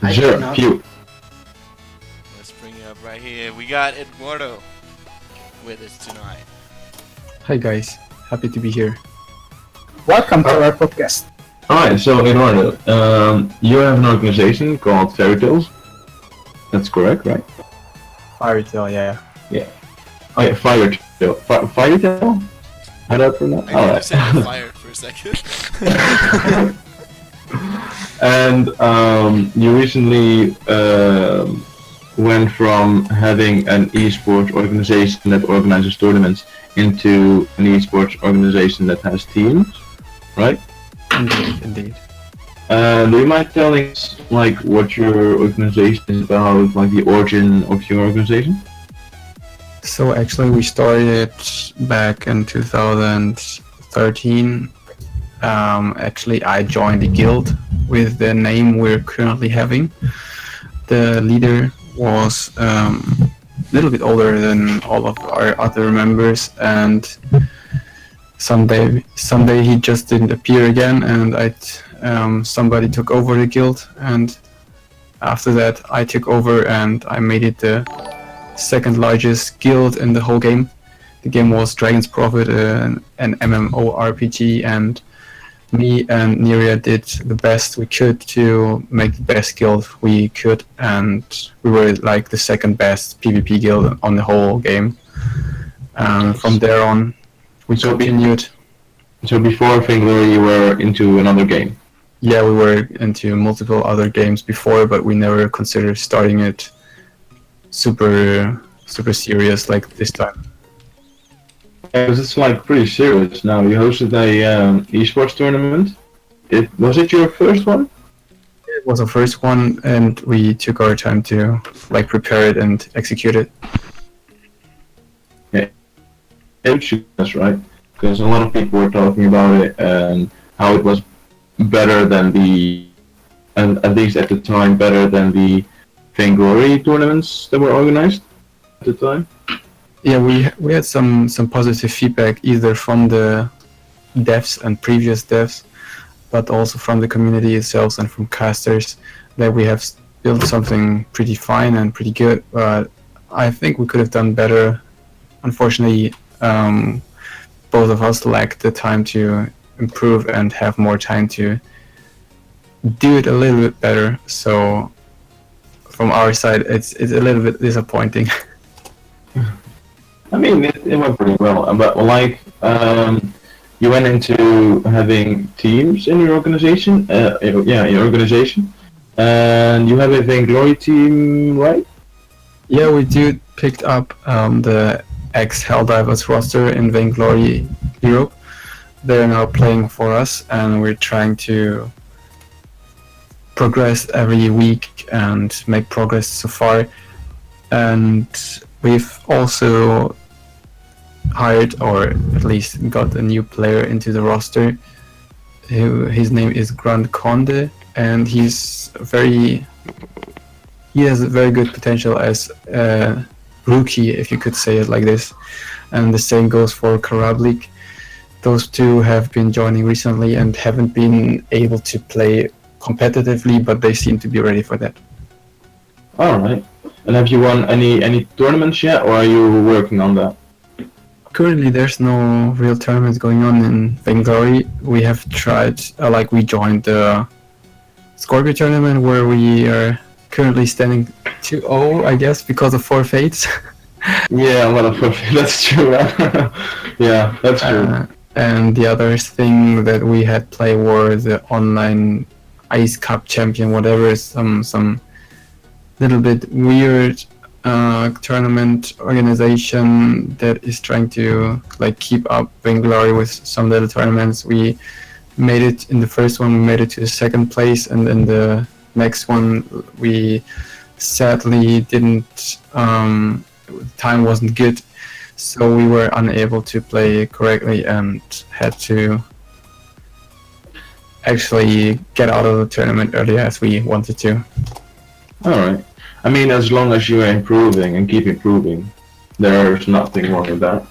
Sure, few. Let's bring you up right here. We got Eduardo with us tonight. Hi guys, happy to be here. Welcome to our podcast. Alright, so Eduardo, you have an organization called Fierytales. That's correct, right? Fierytale, yeah. Oh yeah, Fierytale. Fierytale? How do I pronounce? I think you said you're fired for a second. And you recently went from having an esports organization that organizes tournaments into an esports organization that has teams, right? Indeed. Do you mind telling us like what your organization is about, like the origin of your organization? So actually we started back in 2013. Actually I joined the guild with the name we're currently having. The leader was a little bit older than all of our other members, and someday he just didn't appear again, and somebody took over the guild, and after that I took over and I made it the second largest guild in the whole game. The game was Dragon's Prophet, an MMORPG, and me and Neria did the best we could to make the best guild we could, and we were like the second best PvP guild on the whole game. From there on, we continued. So before Vainglory you were into another game? Yeah, we were into multiple other games before, but we never considered starting it super serious like this time. Because it's like pretty serious now. You hosted a esports tournament. Was it your first one? It was our first one, and we took our time to like prepare it and execute it. Yeah, that's right. Because a lot of people were talking about it and how it was better than and at least at the time, better than the Vainglory tournaments that were organized at the time. Yeah, we had some positive feedback either from the devs and previous devs, but also from the community itself and from casters, that we have built something pretty fine and pretty good. But I think we could have done better. Unfortunately, both of us lacked the time to improve and have more time to do it a little bit better. So from our side, it's a little bit disappointing. I mean, it went pretty well, but like, you went into having teams in your organization, your organization, and you have a Vainglory team, right? Yeah, we picked up the ex-Helldivers roster in Vainglory Europe. They're now playing for us, and we're trying to progress every week and make progress so far. And we've also hired, or at least got a new player into the roster. His name is Grand Conde, and he has a very good potential as a rookie, if you could say it like this. And the same goes for Karablik. Those two have been joining recently and haven't been able to play competitively, but they seem to be ready for that. Alright. And have you won any tournaments yet, or are you working on that? Currently, there's no real tournaments going on in Vainglory. We have tried, we joined the Scorpia tournament, where we are currently standing 2-0, I guess, because of forfeits. Yeah, a lot of forfeits. That's true. Yeah, that's true. And the other thing that we had played were the online Ice Cup champion, whatever, some little bit weird tournament organization that is trying to like keep up Vainglory with some little tournaments. We made it in the first one, we made it to the second place, and then the next one we sadly didn't, time wasn't good, so we were unable to play correctly and had to actually get out of the tournament earlier as we wanted to. Alright. I mean, as long as you are improving and keep improving, there's nothing wrong with that.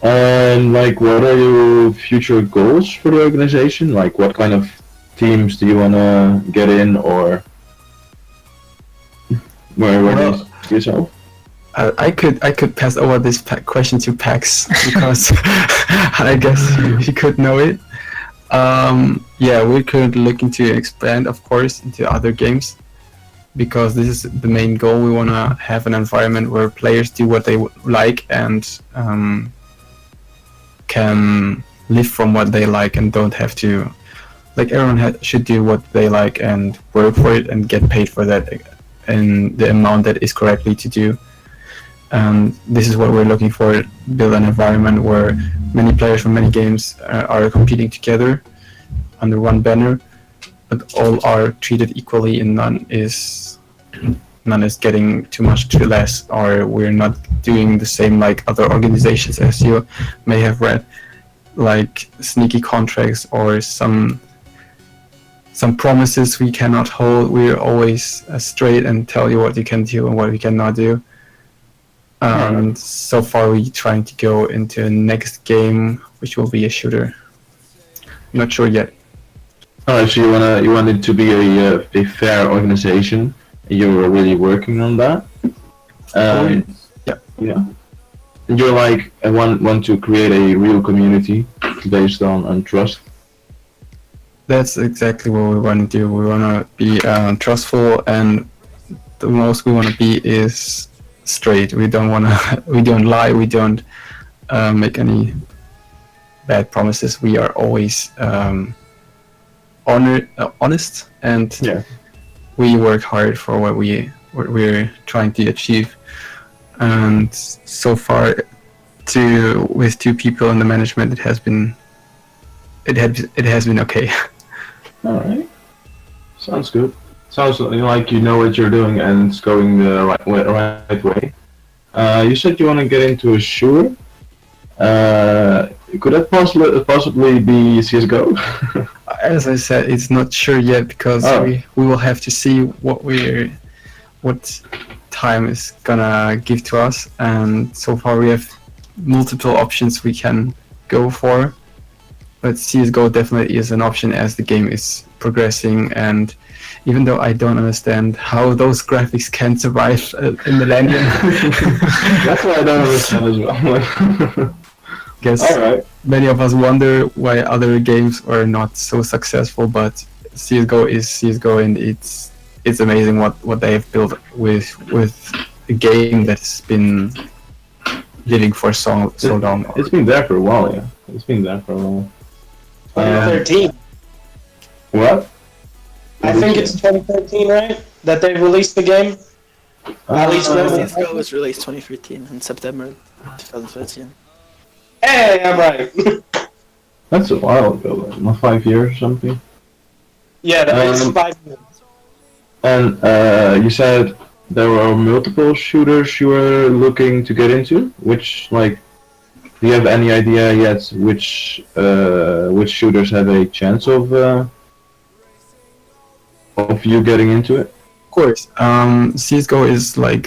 And like, what are your future goals for the organization? Like, what kind of teams do you want to get in, or where do you see yourself? I could pass over this question to Pax because I guess he could know it. Yeah, we're currently looking to expand, of course, into other games because this is the main goal. We want to have an environment where players do what they like and can live from what they like and don't have to. Like everyone should do what they like and work for it and get paid for that in the amount that is correctly to do. And this is what we're looking for: build an environment where many players from many games are competing together under one banner, but all are treated equally, and none is getting too much too less, or we're not doing the same like other organizations, as you may have read, like sneaky contracts or some promises we cannot hold. We're always straight and tell you what you can do and what you cannot do. And so far we're trying to go into the next game, which will be a shooter. Not sure yet. Alright, so you want it to be a fair organization. You're really working on that. Yeah. And you're like want to create a real community based on trust. That's exactly what we want to do. We want to be trustful, and the most we want to be is straight. We don't want to. We don't lie. We don't make any bad promises. We are always honest, and we work hard for what we're trying to achieve. And so far, with two people in the management, it has been okay. All right. Sounds good. Sounds like you know what you're doing and it's going the right way. You said you want to get into a shooter. Could that possibly be CS:GO? As I said, it's not sure yet because we will have to see what time is gonna give to us. And so far we have multiple options we can go for. But CS:GO definitely is an option as the game is progressing, and even though I don't understand how those graphics can survive in Millennium. That's what I don't understand as well. Guess many of us wonder why other games are not so successful, but CS:GO is CS:GO, and it's amazing what they have built with a game that's been living for so long. It's been there for a while, yeah. It's been there for a while. 2013. What? I think it's 2013, right? That they released the game? At least CS:GO was released 2013 in September 2013. Hey, I'm right. That's a while ago, like, not 5 years or something. Yeah, that was 5 years. And you said there were multiple shooters you were looking to get into. Which, like, do you have any idea yet which shooters have a chance of you getting into it? Of course, CS:GO is like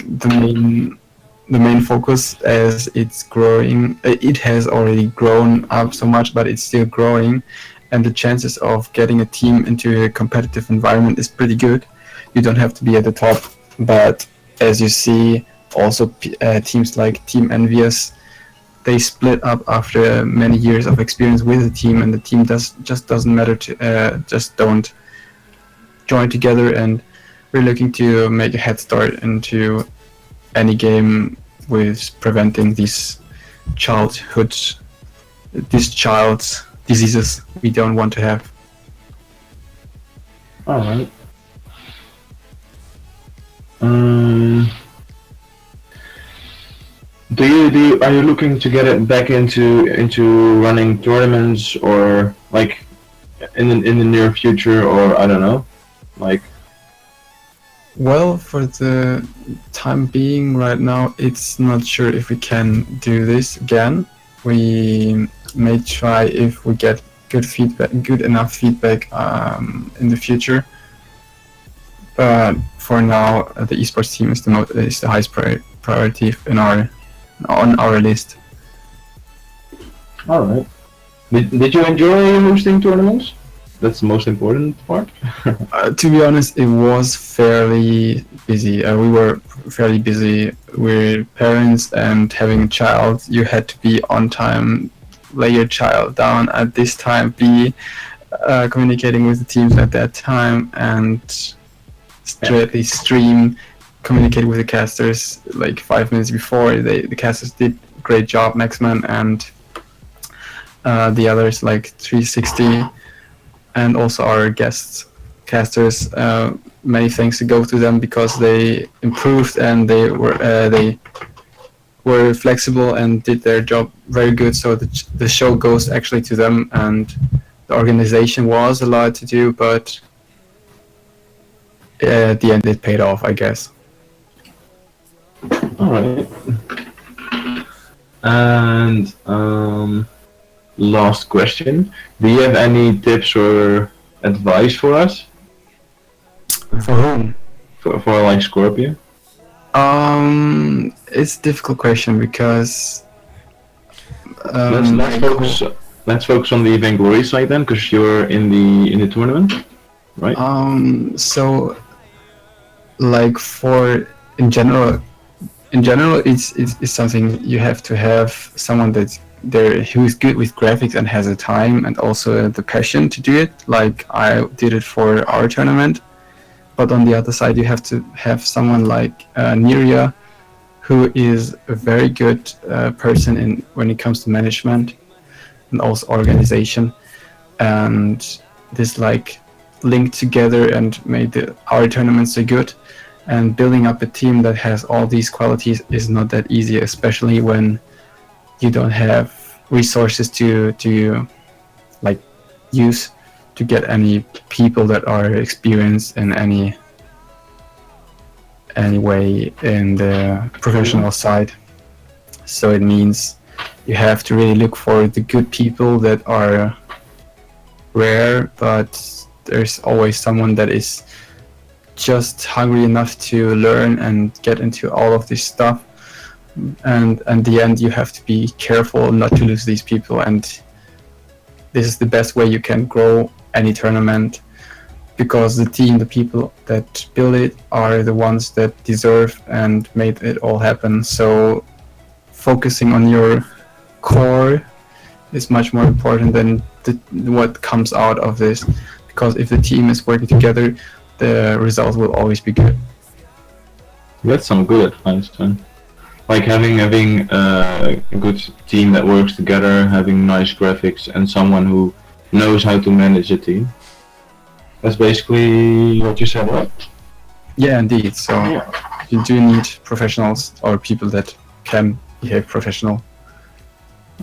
the main focus as it's growing. It has already grown up so much, but it's still growing, and the chances of getting a team into a competitive environment is pretty good. You don't have to be at the top, but as you see, also teams like Team Envious, they split up after many years of experience with the team, and the team doesn't matter to just don't join together. And we're looking to make a head start into any game with preventing these child's diseases we don't want to have. All right. Are you looking to get it back into running tournaments, or like in the near future, or I don't know, like? Well, for the time being, right now, it's not sure if we can do this again. We may try if we get good enough feedback in the future. But for now, the esports team is the highest priority on our list. All right. Did you enjoy hosting tournaments? that's the most important part. To be honest, it was fairly busy. We were fairly busy. We're parents and having a child. You had to be on time, lay your child down at this time, be communicating with the teams at that time, and straightly stream, communicate with the casters like 5 minutes before. The casters did a great job, Maxman and the others like 360, and also our guests casters. Many thanks to go to them because they improved and they were flexible and did their job very good. So the show goes actually to them, and the organization was a lot to do, but at the end it paid off, I guess. All right. And last question: do you have any tips or advice for us? For whom? For like Scorpia? It's a difficult question because let's focus on the Vainglory side then, because you're in the tournament, right? So like for in general it's something you have to have someone that's there who is good with graphics and has the time and also the passion to do it, like I did it for our tournament. But on the other side, you have to have someone like Niria, who is a very good person when it comes to management and also organization, and this like linked together and made our tournament so good. And building up a team that has all these qualities is not that easy, especially when you don't have resources to like use to get any people that are experienced in any way in the professional side. So it means you have to really look for the good people that are rare, but there's always someone that is just hungry enough to learn and get into all of this stuff. And at the end you have to be careful not to lose these people, and this is the best way you can grow any tournament, because the people that build it are the ones that deserve and made it all happen. So focusing on your core is much more important than what comes out of this, because if the team is working together, the result will always be good. That's some good advice, man. Like having a good team that works together, having nice graphics, and someone who knows how to manage a team. That's basically what you said, right? Yeah, indeed. So you do need professionals or people that can behave professional.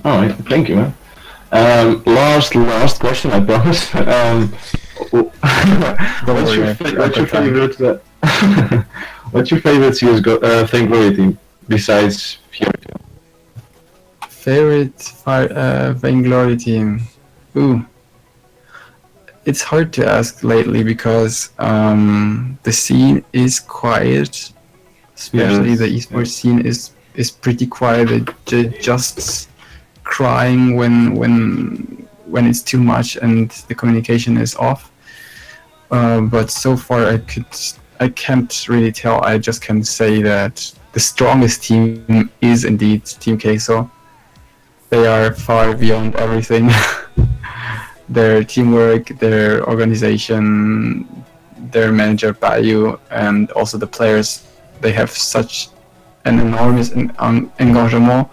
All right, thank you, man. Last question, I promise. What's your favorite CS:GO Vainglory team besides Fierytale? Favorite Vainglory team? Ooh. It's hard to ask lately because the scene is quiet. Especially the esports scene is pretty quiet. They're just crying when it's too much and the communication is off. But so far I can't really tell. I just can say that the strongest team is indeed Team Queso. They are far beyond everything. Their teamwork, their organization, their manager Bayu, and also the players, they have such an enormous engagement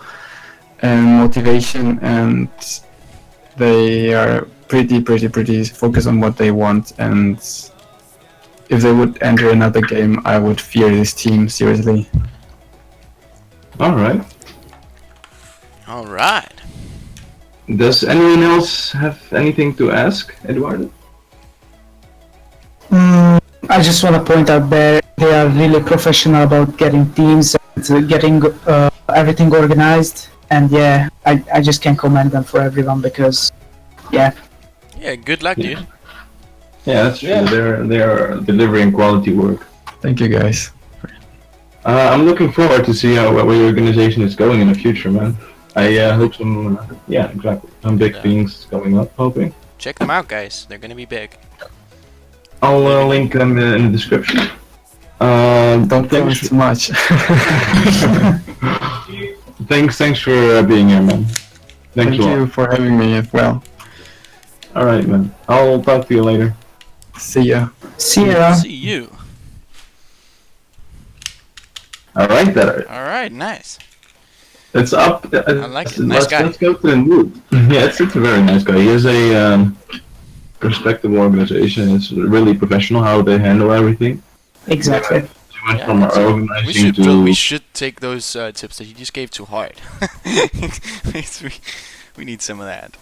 and motivation, and they are pretty focused on what they want. And if they would enter another game, I would fear this team seriously. Alright. Does anyone else have anything to ask, Eduardo? I just want to point out that they are really professional about getting teams and getting everything organized. And yeah, I just can't commend them for everyone because, yeah. Yeah, good luck, dude. Yeah, that's true. Yeah. They're delivering quality work. Thank you, guys. I'm looking forward to see where your organization is going in the future, man. I hope some big things coming up, hoping. check them out, guys. They're gonna be big. I'll link them in the description. Don't promise too much. Thanks for being here, man. Thanks Thank a lot. you for having me as well. All right, man. I'll talk to you later. See ya. See ya. See you. All right, that All right, nice. it's up. I like it. Nice guy. Let's go to the mood. Yeah, it's a very nice guy. He has a respectable organization. It's really professional how they handle everything. Exactly. They went Yeah, from that's it. organizing to We should take those tips that he just gave too hard. we need some of that.